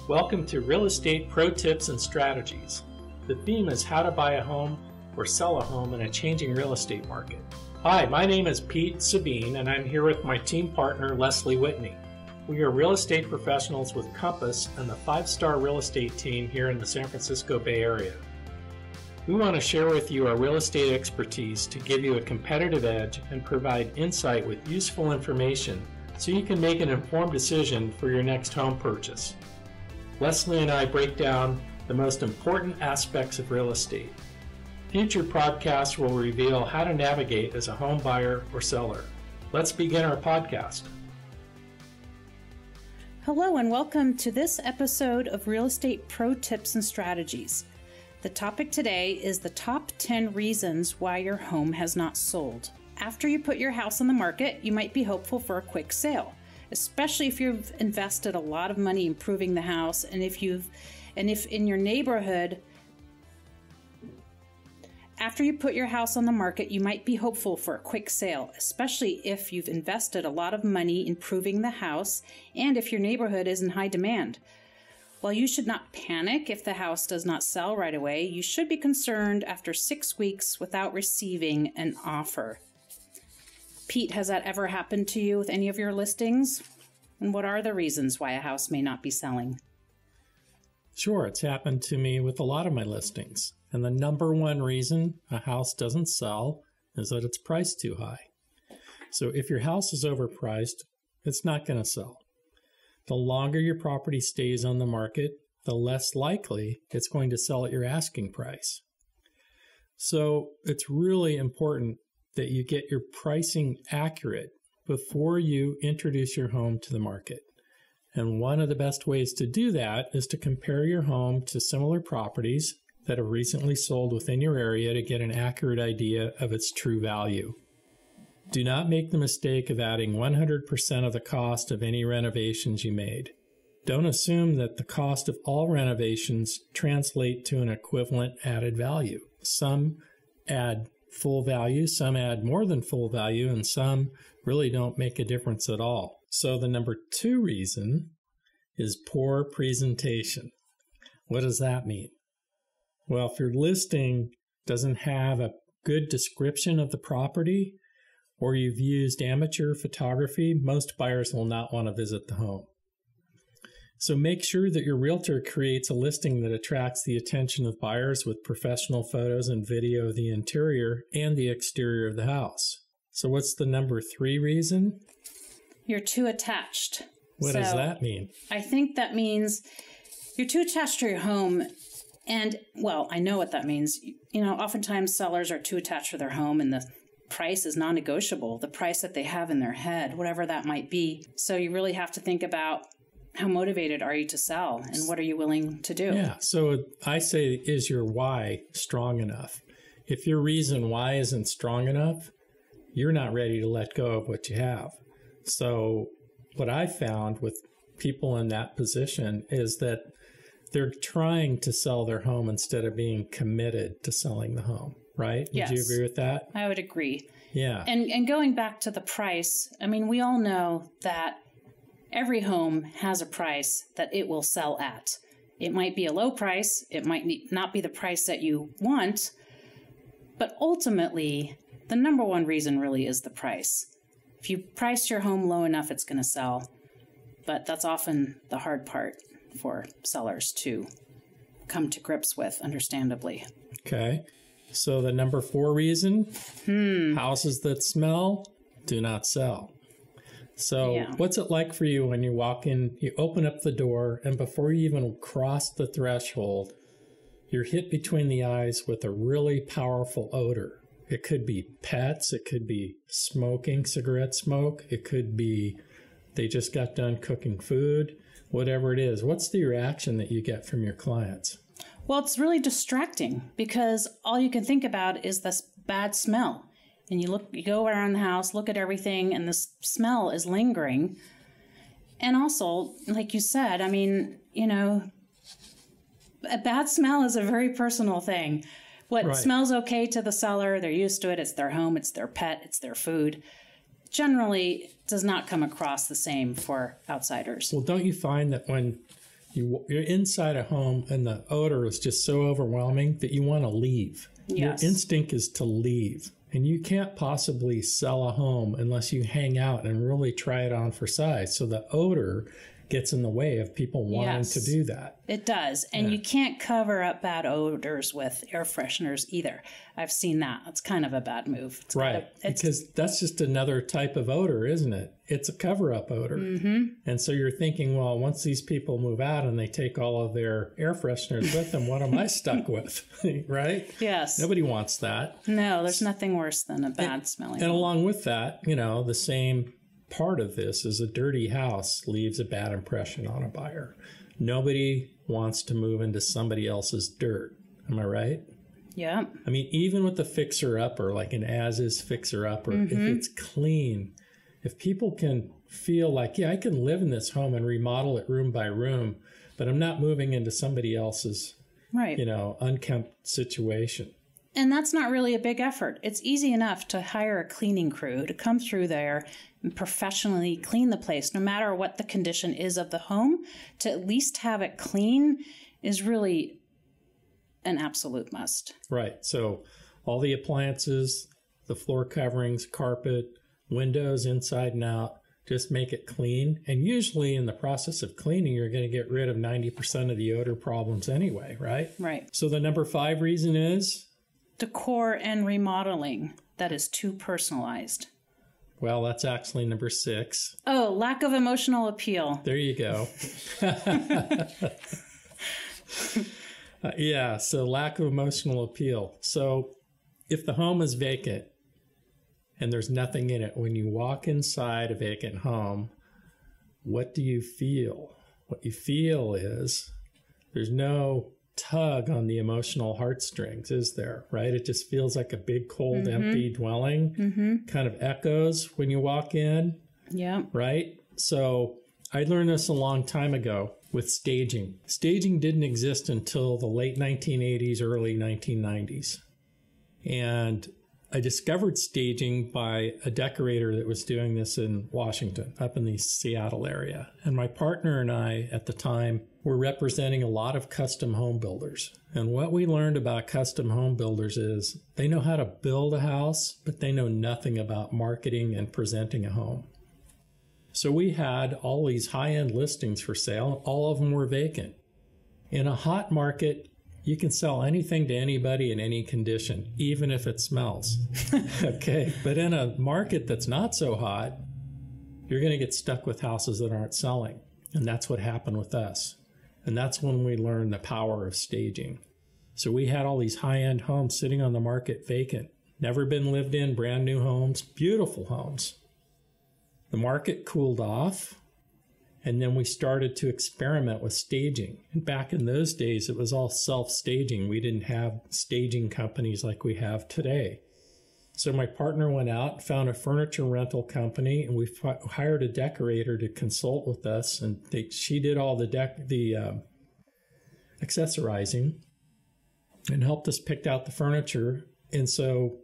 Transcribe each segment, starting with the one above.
Welcome to Real Estate Pro Tips and Strategies. The theme is how to buy a home or sell a home in a changing real estate market. Hi, my name is Pete Sabine, and I'm here with my team partner, Leslie Whitney. We are real estate professionals with Compass and the 5-star real estate team here in the San Francisco Bay Area. We want to share with you our real estate expertise to give you a competitive edge and provide insight with useful information so you can make an informed decision for your next home purchase. Leslie and I break down the most important aspects of real estate. Future podcasts will reveal how to navigate as a home buyer or seller. Let's begin our podcast. Hello and welcome to this episode of Real Estate Pro Tips and Strategies. The topic today is the top 10 reasons why your home has not sold. After you put your house on the market, you might be hopeful for a quick sale, especially if you've invested a lot of money improving the house and if in your neighborhood. After you put your house on the market, you might be hopeful for a quick sale, especially if you've invested a lot of money improving the house and if your neighborhood is in high demand. While you should not panic if the house does not sell right away, you should be concerned after 6 weeks without receiving an offer. Pete, has that ever happened to you with any of your listings? And what are the reasons why a house may not be selling? Sure, it's happened to me with a lot of my listings. And the number one reason a house doesn't sell is that it's priced too high. So if your house is overpriced, it's not going to sell. The longer your property stays on the market, the less likely it's going to sell at your asking price. So it's really important that you get your pricing accurate before you introduce your home to the market. And one of the best ways to do that is to compare your home to similar properties that have recently sold within your area to get an accurate idea of its true value. Do not make the mistake of adding 100% of the cost of any renovations you made. Don't assume that the cost of all renovations translate to an equivalent added value. Some add full value, some add more than full value, and some really don't make a difference at all. So the number 2 reason is poor presentation. What does that mean? Well, if your listing doesn't have a good description of the property, or you've used amateur photography, most buyers will not want to visit the home. So make sure that your realtor creates a listing that attracts the attention of buyers with professional photos and video of the interior and the exterior of the house. So what's the number 3 reason? You're too attached. What does that mean? I think that means you're too attached to your home. And, well, I know what that means. You know, oftentimes sellers are too attached to their home and the price is non-negotiable, the price that they have in their head, whatever that might be. So you really have to think about how motivated are you to sell and what are you willing to do? Yeah, so I say, is your why strong enough? If your reason why isn't strong enough, you're not ready to let go of what you have. So what I found with people in that position is that they're trying to sell their home instead of being committed to selling the home, right? Yes. Would you agree with that? I would agree. Yeah. And going back to the price, I mean, we all know that every home has a price that it will sell at. It might be a low price. It might not be the price that you want. But ultimately, the number one reason really is the price. If you price your home low enough, it's going to sell. But that's often the hard part for sellers to come to grips with, understandably. Okay. So the number 4 reason, houses that smell do not sell. So What's it like for you when you walk in, you open up the door, and before you even cross the threshold, you're hit between the eyes with a really powerful odor? It could be pets, it could be smoking, cigarette smoke, it could be they just got done cooking food, whatever it is. What's the reaction that you get from your clients? Well, it's really distracting because all you can think about is this bad smell. And you go around the house, look at everything, and this smell is lingering. And also, like you said, I mean, you know, a bad smell is a very personal thing. What smells okay to the seller, they're used to it, it's their home, it's their pet, it's their food. Generally, does not come across the same for outsiders. Well, don't you find that when You're inside a home and the odor is just so overwhelming that you want to leave. Yes. Your instinct is to leave. And you can't possibly sell a home unless you hang out and really try it on for size. So the odor gets in the way of people wanting to do that. It does. And you can't cover up bad odors with air fresheners either. I've seen that. It's kind of a bad move. It's right. Because that's just another type of odor, isn't it? It's a cover-up odor. And so you're thinking, well, once these people move out and they take all of their air fresheners with them, what am I stuck with? Right? Yes. Nobody wants that. No, there's nothing worse than a bad smelling. And along with that, the same part of this is a dirty house leaves a bad impression on a buyer. Nobody wants to move into somebody else's dirt. Am I right? Yeah. I mean, even with a fixer-upper, like an as-is fixer-upper, if it's clean, if people can feel like, I can live in this home and remodel it room by room, but I'm not moving into somebody else's, unkempt situation. And that's not really a big effort. It's easy enough to hire a cleaning crew to come through there and professionally clean the place, no matter what the condition is of the home. To at least have it clean is really an absolute must. Right. So all the appliances, the floor coverings, carpet, windows inside and out, just make it clean. And usually in the process of cleaning, you're going to get rid of 90% of the odor problems anyway, right? Right. So the number 5 reason is? Decor and remodeling that is too personalized. Well, that's actually number 6. Oh, lack of emotional appeal. There you go. So lack of emotional appeal. So if the home is vacant and there's nothing in it, when you walk inside a vacant home, what do you feel? What you feel is there's no tug on the emotional heartstrings, is there? Right? It just feels like a big, cold, empty dwelling. Kind of echoes when you walk in. Yeah. Right? So I learned this a long time ago with staging. Staging didn't exist until the late 1980s, early 1990s. And I discovered staging by a decorator that was doing this in Washington, up in the Seattle area. And my partner and I, at the time, were representing a lot of custom home builders. And what we learned about custom home builders is they know how to build a house, but they know nothing about marketing and presenting a home. So we had all these high-end listings for sale. All of them were vacant. In a hot market, you can sell anything to anybody in any condition, even if it smells. Okay? But in a market that's not so hot, you're going to get stuck with houses that aren't selling. And that's what happened with us. And that's when we learned the power of staging. So we had all these high-end homes sitting on the market vacant, never been lived in, brand new homes, beautiful homes. The market cooled off, and then we started to experiment with staging. And back in those days, it was all self-staging. We didn't have staging companies like we have today. So my partner went out, found a furniture rental company, and we hired a decorator to consult with us. And she did all the accessorizing and helped us pick out the furniture. And so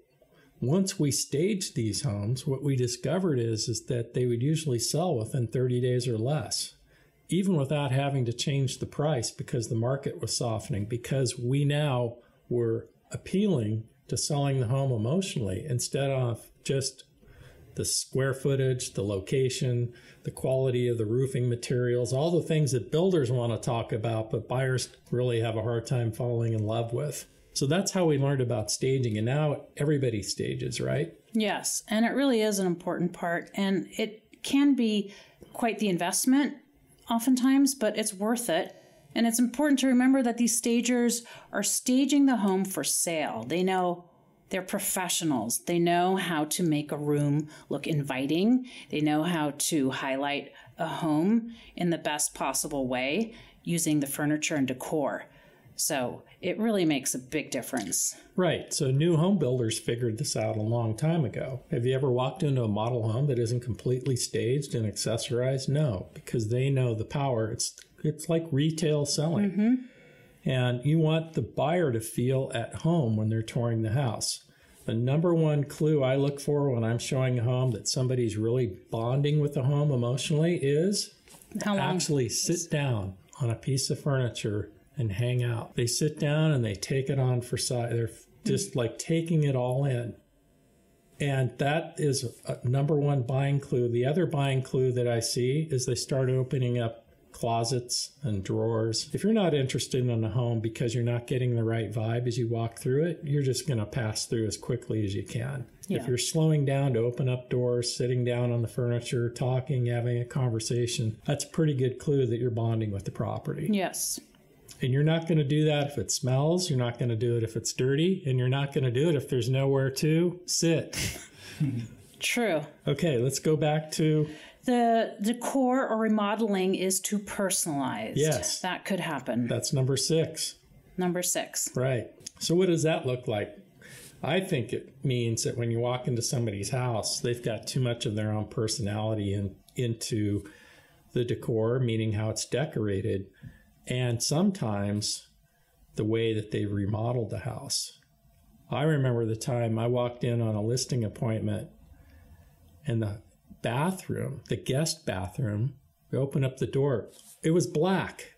once we staged these homes, what we discovered is that they would usually sell within 30 days or less, even without having to change the price because the market was softening, because we now were appealing to selling the home emotionally instead of just the square footage, the location, the quality of the roofing materials, all the things that builders want to talk about, but buyers really have a hard time falling in love with. So that's how we learned about staging, and now everybody stages, right? Yes, and it really is an important part, and it can be quite the investment oftentimes, but it's worth it. And it's important to remember that these stagers are staging the home for sale. They know they're professionals. They know how to make a room look inviting. They know how to highlight a home in the best possible way using the furniture and decor. So it really makes a big difference. Right. So new home builders figured this out a long time ago. Have you ever walked into a model home that isn't completely staged and accessorized? No, because they know the power. It's like retail selling. And you want the buyer to feel at home when they're touring the house. The number one clue I look for when I'm showing a home that somebody's really bonding with the home emotionally is actually sit down on a piece of furniture and hang out. They sit down and they take it on for size. They're just like taking it all in. And that is a number one buying clue. The other buying clue that I see is they start opening up closets and drawers. If you're not interested in a home because you're not getting the right vibe as you walk through it, you're just going to pass through as quickly as you can. Yeah. If you're slowing down to open up doors, sitting down on the furniture, talking, having a conversation, that's a pretty good clue that you're bonding with the property. Yes. And you're not going to do that if it smells. You're not going to do it if it's dirty. And you're not going to do it if there's nowhere to sit. True. Okay, let's go back to... The decor or remodeling is too personalized. Yes. That could happen. That's number 6. Number 6. Right. So what does that look like? I think it means that when you walk into somebody's house, they've got too much of their own personality into the decor, meaning how it's decorated, and sometimes the way that they've remodeled the house. I remember the time I walked in on a listing appointment and the bathroom, the guest bathroom, we opened up the door. It was black.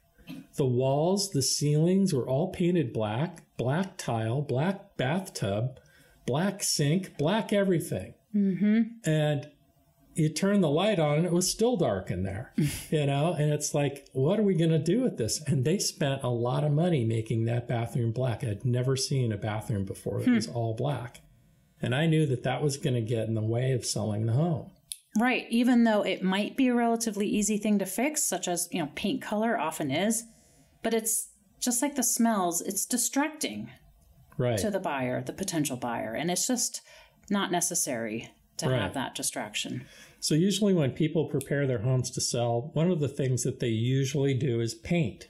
The walls, the ceilings were all painted black, black tile, black bathtub, black sink, black everything. Mm-hmm. And you turn the light on and it was still dark in there, and it's like, what are we going to do with this? And they spent a lot of money making that bathroom black. I'd never seen a bathroom before that was all black. And I knew that was going to get in the way of selling the home. Right. Even though it might be a relatively easy thing to fix, such as, paint color often is, but it's just like the smells, it's distracting to the buyer, the potential buyer. And it's just not necessary to have that distraction. So usually when people prepare their homes to sell, one of the things that they usually do is paint.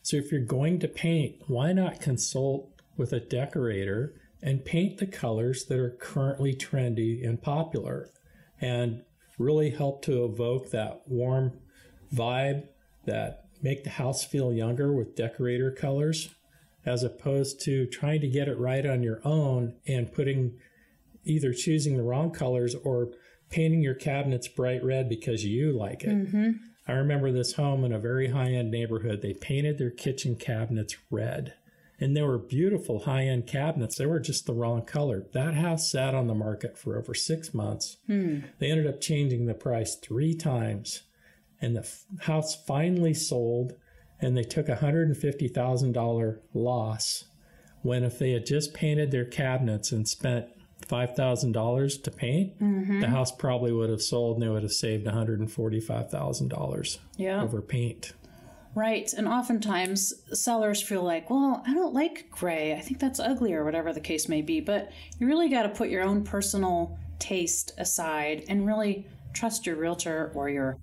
So if you're going to paint, why not consult with a decorator and paint the colors that are currently trendy and popular, and really help to evoke that warm vibe that make the house feel younger with decorator colors, as opposed to trying to get it right on your own and either choosing the wrong colors or painting your cabinets bright red because you like it. Mm-hmm. I remember this home in a very high-end neighborhood. They painted their kitchen cabinets red. And they were beautiful high-end cabinets. They were just the wrong color. That house sat on the market for over 6 months. They ended up changing the price 3 times. And the house finally sold, and they took a $150,000 loss, when if they had just painted their cabinets and spent $5,000 to paint, the house probably would have sold and they would have saved $145,000 over paint. Right. And oftentimes sellers feel like, well, I don't like gray. I think that's ugly, or whatever the case may be. But you really got to put your own personal taste aside and really trust your realtor or your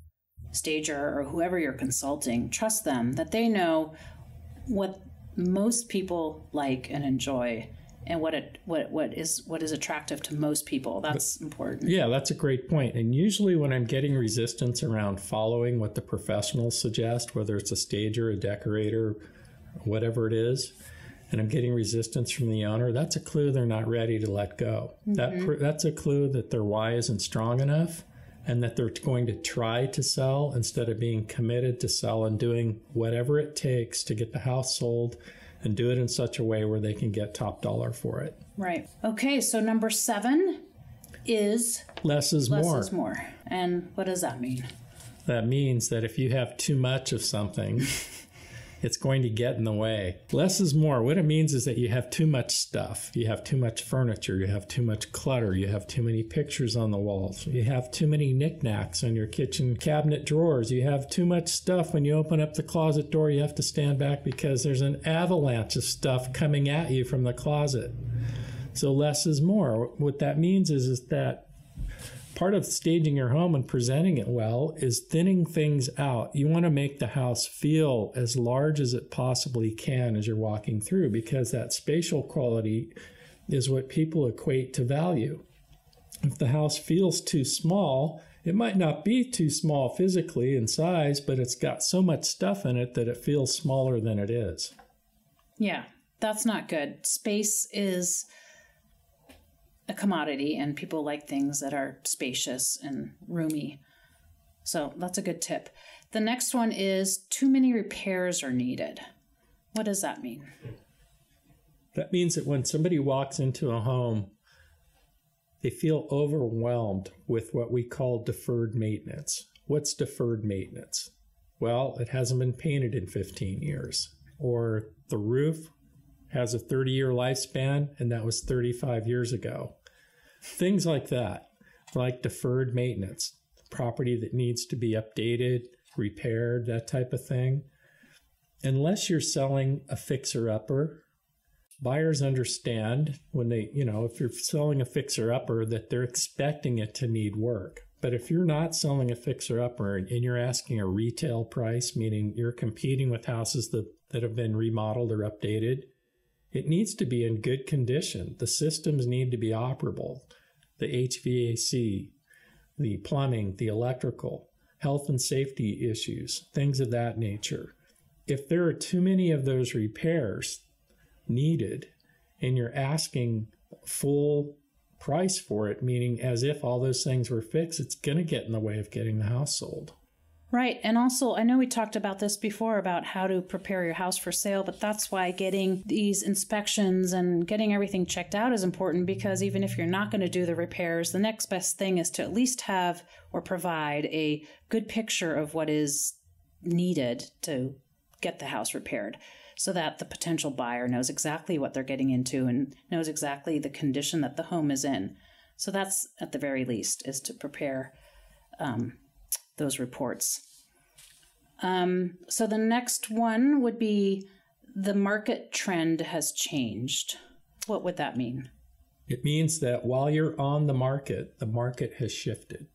stager or whoever you're consulting. Trust them that they know what most people like and enjoy, and what is attractive to most people. That's important. Yeah, that's a great point. And usually when I'm getting resistance around following what the professionals suggest, whether it's a stager, a decorator, whatever it is, and I'm getting resistance from the owner, that's a clue they're not ready to let go. That's a clue that their why isn't strong enough, and that they're going to try to sell instead of being committed to sell and doing whatever it takes to get the house sold, and do it in such a way where they can get top dollar for it. Right. Okay, so number 7 is... Less is more. Less is more. And what does that mean? That means that if you have too much of something, it's going to get in the way. Less is more. What it means is that you have too much stuff. You have too much furniture. You have too much clutter. You have too many pictures on the walls. You have too many knickknacks on your kitchen cabinet drawers. You have too much stuff. When you open up the closet door, you have to stand back because there's an avalanche of stuff coming at you from the closet. So less is more. What that means is that part of staging your home and presenting it well is thinning things out. You want to make the house feel as large as it possibly can as you're walking through, because that spatial quality is what people equate to value. If the house feels too small, it might not be too small physically in size, but it's got so much stuff in it that it feels smaller than it is. Yeah, that's not good. Space is a commodity, and people like things that are spacious and roomy. So that's a good tip. The next one is too many repairs are needed. What does that mean? That means that when somebody walks into a home, they feel overwhelmed with what we call deferred maintenance. What's deferred maintenance? Well, it hasn't been painted in 15 years. Or the roof has a 30-year lifespan, and that was 35 years ago. Things like that, like deferred maintenance, property that needs to be updated, repaired, that type of thing. Unless you're selling a fixer-upper, buyers understand when they, if you're selling a fixer-upper, that they're expecting it to need work. But if you're not selling a fixer-upper and you're asking a retail price, meaning you're competing with houses that have been remodeled or updated, it needs to be in good condition. The systems need to be operable. The HVAC, the plumbing, the electrical, health and safety issues, things of that nature. If there are too many of those repairs needed and you're asking full price for it, meaning as if all those things were fixed, it's going to get in the way of getting the house sold. Right. And also, I know we talked about this before about how to prepare your house for sale, but that's why getting these inspections and getting everything checked out is important, because even if you're not going to do the repairs, the next best thing is to at least have or provide a good picture of what is needed to get the house repaired, so that the potential buyer knows exactly what they're getting into and knows exactly the condition that the home is in. So that's, at the very least, is to prepare those reports. So the next one would be the market trend has changed. What would that mean? It means that while you're on the market has shifted.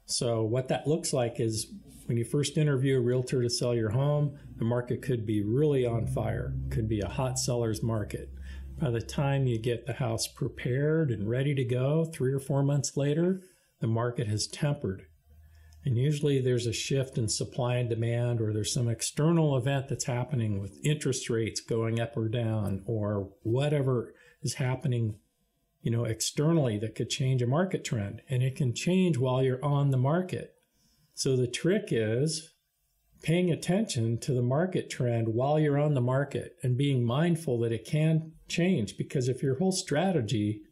So what that looks like is when you first interview a realtor to sell your home, the market could be really on fire, could be a hot seller's market. By the time you get the house prepared and ready to go, 3 or 4 months later, the market has tempered. And usually there's a shift in supply and demand, or there's some external event that's happening with interest rates going up or down, or whatever is happening, externally that could change a market trend. And it can change while you're on the market. So the trick is paying attention to the market trend while you're on the market and being mindful that it can change, because if your whole strategy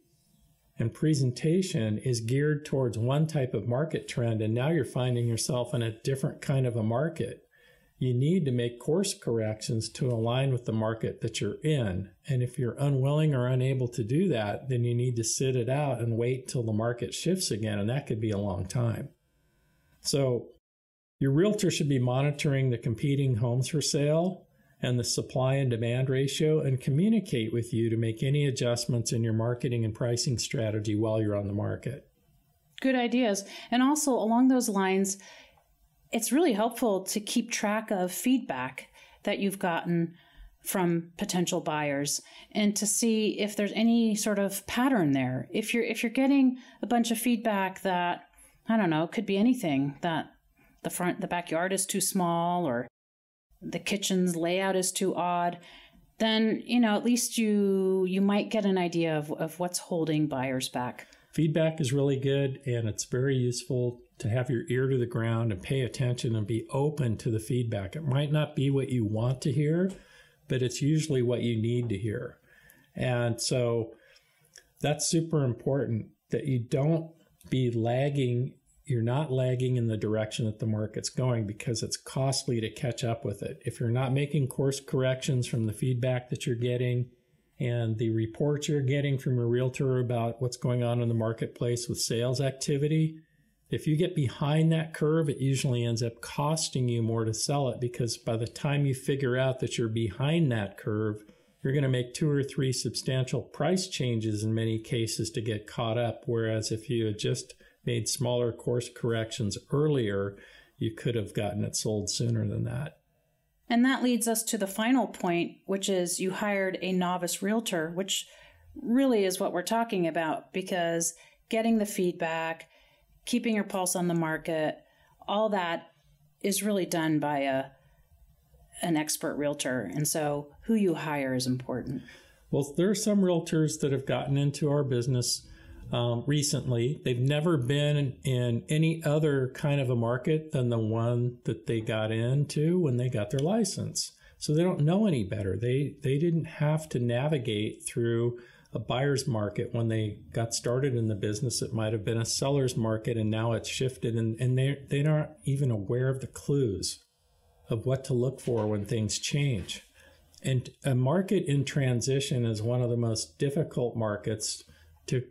and presentation is geared towards one type of market trend and now you're finding yourself in a different kind of a market, you need to make course corrections to align with the market that you're in. And if you're unwilling or unable to do that, then you need to sit it out and wait till the market shifts again, and that could be a long time. So your realtor should be monitoring the competing homes for sale and the supply and demand ratio and communicate with you to make any adjustments in your marketing and pricing strategy while you're on the market. Good ideas. And also along those lines, it's really helpful to keep track of feedback that you've gotten from potential buyers and to see if there's any sort of pattern there. If you're getting a bunch of feedback that, I don't know, could be anything, that the backyard is too small or the kitchen's layout is too odd, then, at least you might get an idea of what's holding buyers back. Feedback is really good, and it's very useful to have your ear to the ground and pay attention and be open to the feedback. It might not be what you want to hear, but it's usually what you need to hear. And so that's super important, that you don't be lagging. You're not lagging in the direction that the market's going, because it's costly to catch up with it. If you're not making course corrections from the feedback that you're getting and the reports you're getting from your realtor about what's going on in the marketplace with sales activity, if you get behind that curve, it usually ends up costing you more to sell it, because by the time you figure out that you're behind that curve, you're going to make 2 or 3 substantial price changes in many cases to get caught up. Whereas if you had just made smaller course corrections earlier, you could have gotten it sold sooner than that. And that leads us to the final point, which is you hired a novice realtor, which really is what we're talking about, because getting the feedback, keeping your pulse on the market, all that is really done by an expert realtor. And so who you hire is important. Well, there are some realtors that have gotten into our business recently. They've never been in any other kind of a market than the one that they got into when they got their license. So they don't know any better. They didn't have to navigate through a buyer's market when they got started in the business. It might have been a seller's market, and now it's shifted, and they're not even aware of the clues of what to look for when things change. And a market in transition is one of the most difficult markets to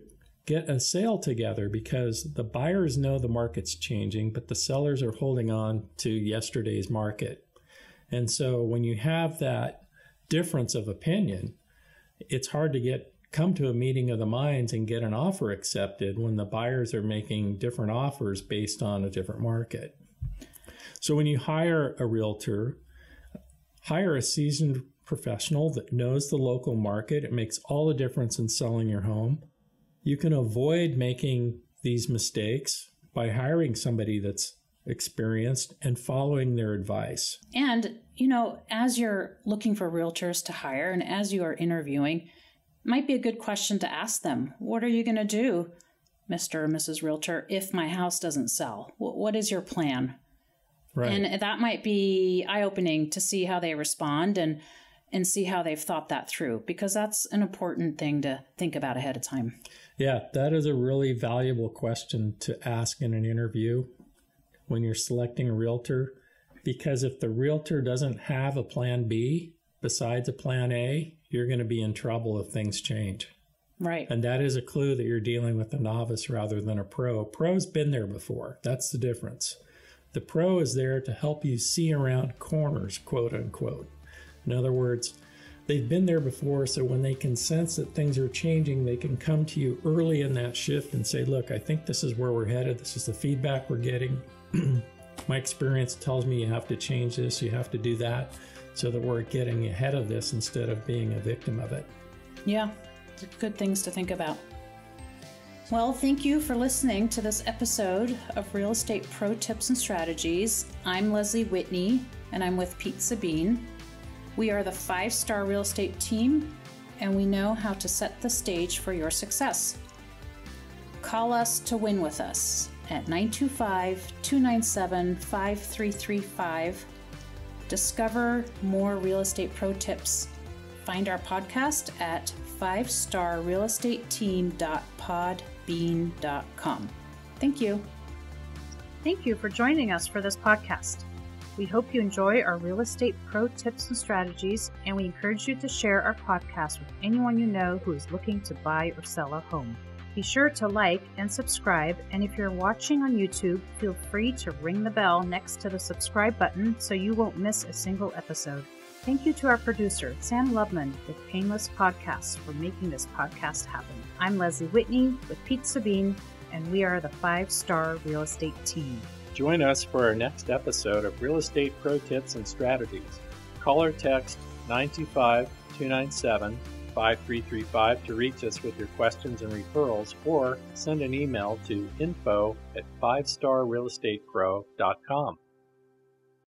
get a sale together, because the buyers know the market's changing, but the sellers are holding on to yesterday's market. And so when you have that difference of opinion, it's hard to come to a meeting of the minds and get an offer accepted when the buyers are making different offers based on a different market. So when you hire a realtor, hire a seasoned professional that knows the local market. It makes all the difference in selling your home. You can avoid making these mistakes by hiring somebody that's experienced and following their advice. And, as you're looking for realtors to hire and as you are interviewing, it might be a good question to ask them. What are you going to do, Mr. or Mrs. Realtor, if my house doesn't sell? What is your plan? Right. And that might be eye-opening to see how they respond and see how they've thought that through, because that's an important thing to think about ahead of time. Yeah, that is a really valuable question to ask in an interview when you're selecting a realtor, because if the realtor doesn't have a plan B besides a plan A, you're going to be in trouble if things change. Right. And that is a clue that you're dealing with a novice rather than a pro. Pro's been there before. That's the difference. The pro is there to help you see around corners, quote unquote. In other words, they've been there before, so when they can sense that things are changing, they can come to you early in that shift and say, look, I think this is where we're headed. This is the feedback we're getting. My experience tells me you have to change this, you have to do that, so that we're getting ahead of this instead of being a victim of it. Yeah, good things to think about. Well, thank you for listening to this episode of Real Estate Pro Tips and Strategies. I'm Leslie Whitney, and I'm with Pete Sabine. We are the 5-star real estate team, and we know how to set the stage for your success. Call us to win with us at 925-297-5335. Discover more real estate pro tips. Find our podcast at 5starrealestateteam.podbean.com. Thank you. Thank you for joining us for this podcast. We hope you enjoy our real estate pro tips and strategies, and we encourage you to share our podcast with anyone you know who is looking to buy or sell a home. Be sure to like and subscribe, and if you're watching on YouTube, feel free to ring the bell next to the subscribe button so you won't miss a single episode. Thank you to our producer, Sam Lubman with Painless Podcasts, for making this podcast happen. I'm Leslie Whitney with Pete Sabine, and we are the 5-Star Real Estate Team. Join us for our next episode of Real Estate Pro Tips and Strategies. Call or text 925-297-5335 to reach us with your questions and referrals, or send an email to info@5starrealestatepro.com.